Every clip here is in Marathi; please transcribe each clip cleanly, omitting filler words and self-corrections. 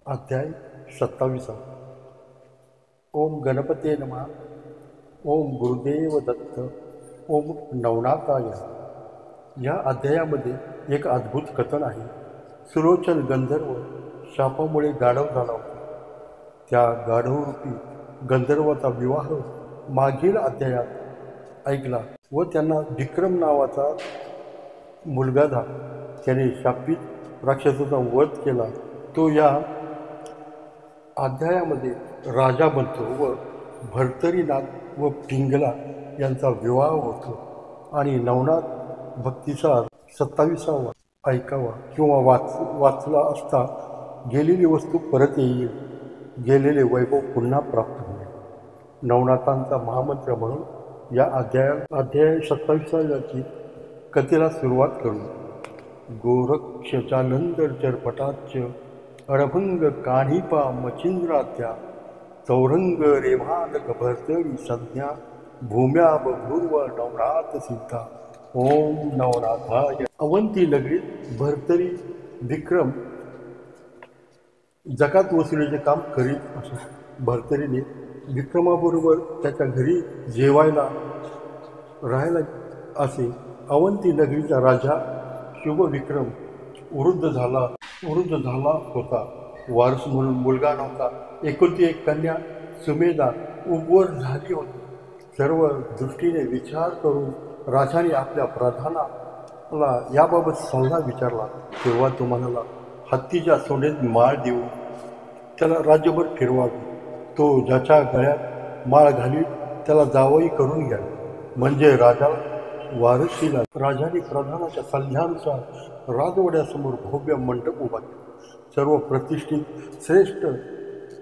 अध्याय 27. ओम गणपते नमः. ओम गुरुदेव दत्त. ओम नवनाथाय. या अध्यायामध्ये एक अद्भुत कथन आहे. सुलोचन गंधर्व शापामुळे गाढव झाला होता. त्या गाढवरूपी गंधर्वाचा विवाह मागील अध्यायात ऐकला व त्यांना विक्रम नावाचा मुलगा झाला. त्याने शापित राक्षसाचा वध केला. तो या अध्यायामध्ये राजा बनतो व भर्तरीनाथ व पिंगला यांचा विवाह होतो आणि नवनाथ भक्तीचा 27वा ऐकावा किंवा वाचला असता गेलेली वस्तू परत येईल, गेलेले वैभव पुन्हा प्राप्त होईल. नवनाथांचा महामंत्र म्हणून या अध्याय 27ची कथेला सुरुवात करू. गोरक्षचानंद चरपटाच्य अडभंग कानिपा मचिंद्रात्या चौरंग रेभानक भर्तरी संज्ञा भूम्या बभूर्व नवनाथ सिद्धा. ओम नवनाथाय. अवंती नगरीत भर्तरी विक्रम जकात वसुलीचे काम करीत असो. भर्तरीने विक्रमाबरोबर त्याच्या घरी जेवायला राहायला असे. अवंती नगरीचा राजा शुभ विक्रम वृद्ध झाला होता. वारस म्हणून मुलगा नव्हता. एकुलती एक कन्या सुमेधा उबवर झाली होती. सर्व दृष्टीने विचार करून राजाने आपल्या प्रधानाला याबाबत सल्ला विचारला. तेव्हा तो म्हणाला, हत्तीच्या सोंडेत माळ देऊ त्याला राज्यभर फिरवावे. तो ज्याच्या गळ्यात माळ घाली त्याला जावई करून घ्या, म्हणजे राजाला वारसीला. राजाने प्रधानाच्या सल्ल्यानुसार राजवाड्यासमोर भव्य मंडप उभा केला. सर्व प्रतिष्ठित श्रेष्ठ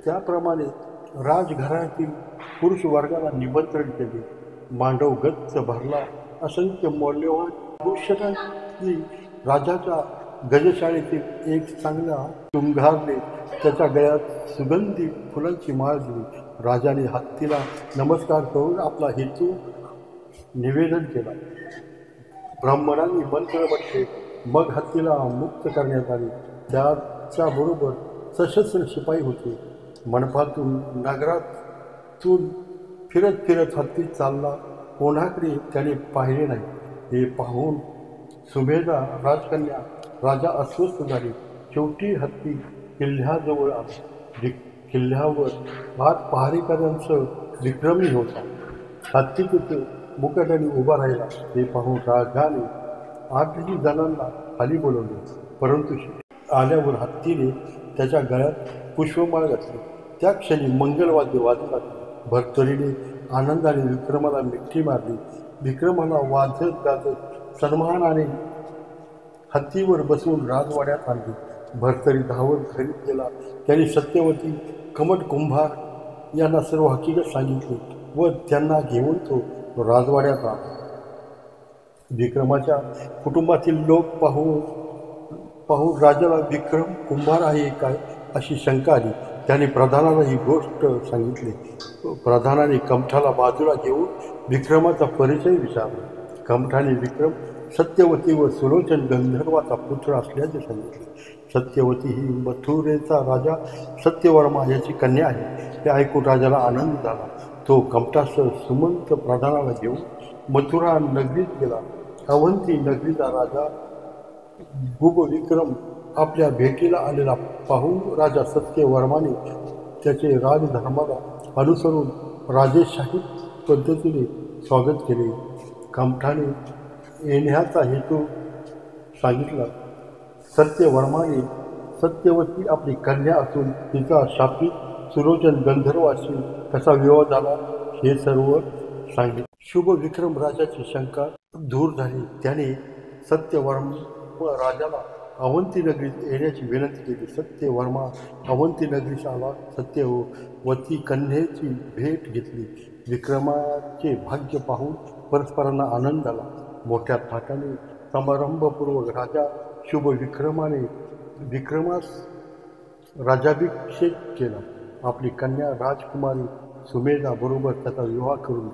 त्याप्रमाणे राजघराण्यातील पुरुष वर्गाला निमंत्रण केले. मांडव गच्च भरला. असंख्य मौल्यवान भूषणांनी राजाच्या गजशाळेतील एक चांगला तुंगारने त्याच्या गळ्यात सुगंधी फुलांची माळ दिली. राजाने हत्तीला नमस्कार करून आपला हेतू निवेदन केला. ब्राह्मणांनी मंत्र म्हटले. मग हत्तीला मुक्त करण्यात आले. त्याच्याबरोबर सशस्त्र शिपाई होते. मंडपातून नगरातून फिरत फिरत हत्ती चालला. कोणाकडे त्याने पाहिले नाही. हे पाहून सुमेधा राजकन्या राजा अस्वस्थ झाली. शेवटी हत्ती किल्ल्याजवळ आला. किल्ल्यावर 8 पहारेकऱ्यांसह विक्रमी होता. हत्ती तिथे मुकाट्याने उभा राहिला. ते पाहून राजाने 8ही जणांना खाली बोलवले. परंतु आल्यावर हत्तीने त्याच्या गळ्यात पुष्पमाळ घातली. त्या क्षणी मंगलवाद्य वाजू लागले. भर्तरीने आनंदाने विक्रमाला मिठी मारली. विक्रमाला वाजत गाजत सन्मानाने हत्तीवर बसवून राजवाड्यात आणले. भर्तरी धावत घरी गेला. त्यांनी सत्यवती कमट कुंभार यांना सर्व हकीकत सांगितली व त्यांना घेऊन तो राजवाड्यात आला. विक्रमाच्या कुटुंबातील लोक पाहून राजाला विक्रम कुंभार आहे काय अशी शंका आली. त्याने प्रधानाला ही गोष्ट सांगितली. प्रधानाने कमठाला बाजूला घेऊन विक्रमाचा परिचय विचारला. कमठाने विक्रम सत्यवती व सुलोचन गंधर्वाचा पुत्र असल्याचे सांगितले. सत्यवती ही मथुरेचा राजा सत्यवर्मा याची कन्या आहे. हे ऐकून राजाला आनंद झाला. तो कमठासह सुमंत प्रधानाला घेऊन मथुरा नगरीत गेला. अवंती नगरीचा राजा गुब विक्रम आपल्या भेटीला आलेला पाहून राजा सत्यवर्माने त्याचे राजधर्माला अनुसरून राजेशाही पद्धतीने स्वागत केले. कमठाने येण्याचा हेतू सांगितला. सत्यवर्माने सत्यवती आपली कन्या असून तिचा शापित सुलोचन गंधर्वाशी कसा विवाह झाला हे सर्व सांगितले. शुभ विक्रम राजाची शंका दूर झाली. त्याने सत्यवर्मा राजाला अवंती नगरीत येण्याची विनंती केली. सत्यवर्मा अवंती नगरीस आला. सत्यवती कन्येची भेट घेतली. विक्रमाचे भाग्य पाहून परस्परांना आनंद झाला. मोठ्या थाटाने समारंभपूर्वक राजा शुभ विक्रमास राज्याभिषेक केला. आपली कन्या राजकुमारी सुमेधा बरोबर त्याचा विवाह करून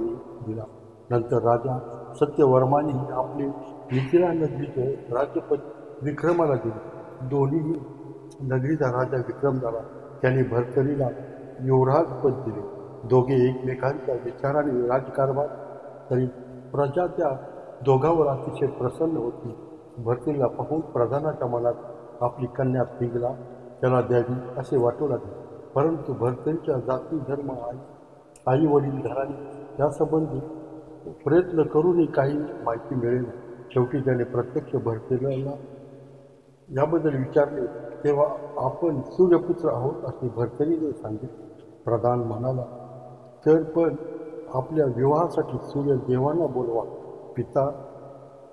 दिला. नंतर राजा सत्यवर्माने आपले मिथिला नगरीचे राज्यपद विक्रमाला दिले. दोन्ही नगरीचा राजा विक्रम झाला. त्याने भर्तरीला युवराज पद दिले. दोघे एकमेकांच्या विचाराने राजकारभार करीत. प्रजा त्या दोघांवर अतिशय प्रसन्न होती. भर्तरीला पाहून प्रधानाच्या मनात आपली कन्या पिंगला त्याला द्यावी असे वाटू लागले. परंतु भर्तरीच्या जाती धर्म आई वडील घराणे यासंबंधी प्रयत्न करूनही काही माहिती मिळेल. शेवटी त्याने प्रत्यक्ष भर्तरीला याबद्दल विचारले तेव्हा आपण सूर्यपुत्र आहोत असे भर्तरीने सांगितले. प्रधान म्हणाला, तर पण आपल्या विवाहासाठी सूर्य देवांना बोलवा. पिता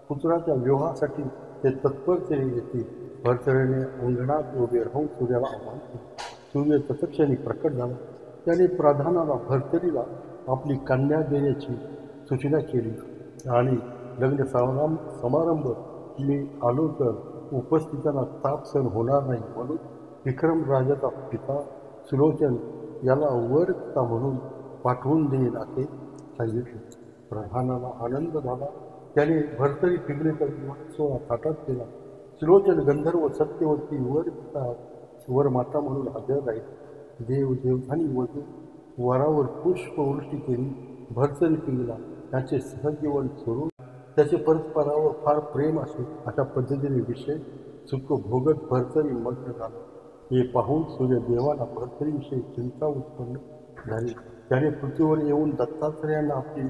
पुत्राच्या विवाहासाठी ते तत्परतेने येतील. भर्तरीने अंगणात उभे राहून सूर्याला आवाहन केले. सूर्य तत्क्षणी प्रकट झाला. त्याने प्रधानाला भर्तरीला आपली कन्या देण्याची सूचना केली आणि लग्न समारंभ मी आलो तर उपस्थितांना ताप सहन होणार नाही म्हणून विक्रम राजाचा पिता सुलोचन याला वरकर्ता म्हणून पाठवून देईन असे सांगितले. प्रधानाला आनंद झाला. त्याने भर्तरी पिंगलेचा विवाह सोहळा थाटात केला. सुलोचन गंधर्व सत्यवती वरमाता म्हणून हजर राहील. देवधानी वधू वरावर पुष्पवृष्टी केली. भर्तरी पिंगला त्याचे सहजीवन सोडून त्याचे परस्परावर फार प्रेम असे अशा पद्धतीने विषय सुख भोगत भर्तरी मग्न झाला. हे पाहून सूर्यदेवाला भर्तरीविषयी चिंता उत्पन्न झाली. त्याने पृथ्वीवर येऊन दत्तात्रेयांना आपली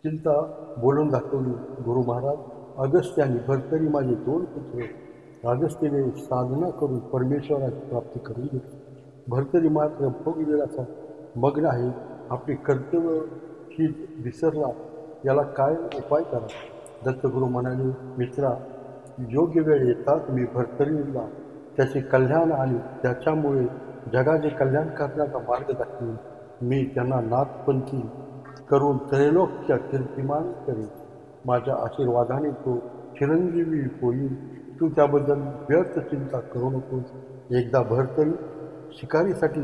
चिंता बोलून दाखवली. गुरु महाराज, अगस्त्याने भर्तरी माझे 2 पुत्र अगस्त्यने साधना करून परमेश्वराची प्राप्ती करून घेतली. भर्तरी मात्र भोगविलासा मग्न आहे. आपले कर्तव्य ही विसरला. याला काय उपाय करा? दत्तगुरू म्हणाले, मित्रा, योग्य वेळ येताच मी भर्तरीला त्याचे कल्याण आणि त्याच्यामुळे जगाचे कल्याण करण्याचा मार्ग दाखवेन. मी त्यांना नाथपंथी करून त्रैलोक्य कीर्तिमान करेन. माझ्या आशीर्वादाने तो चिरंजीवी होईल. तू त्याबद्दल व्यर्थ चिंता करू नकोस. एकदा भर्तरी शिकारीसाठी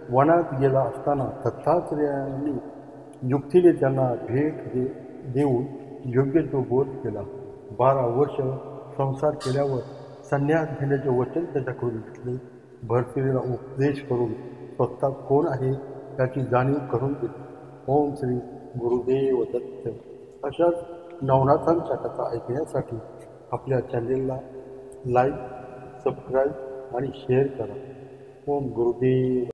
वनात गेला असताना दत्तात्रेयांनी युक्तीने त्यांना भेट देऊन योग्य तो बोध केला. 12 वर्ष संसार केल्यावर संन्यास घेण्याचे वचन त्याच्याकडून घेतले. भर्तरीला उपदेश करून स्वतः कोण आहे याची जाणीव करून दिली. ओम श्री गुरुदेव दत्त. अशाच नवनाथांच्या कथा ऐकण्यासाठी आपल्या चॅनेलला लाईक, सबस्क्राईब आणि शेअर करा. ओम गुरुदेव.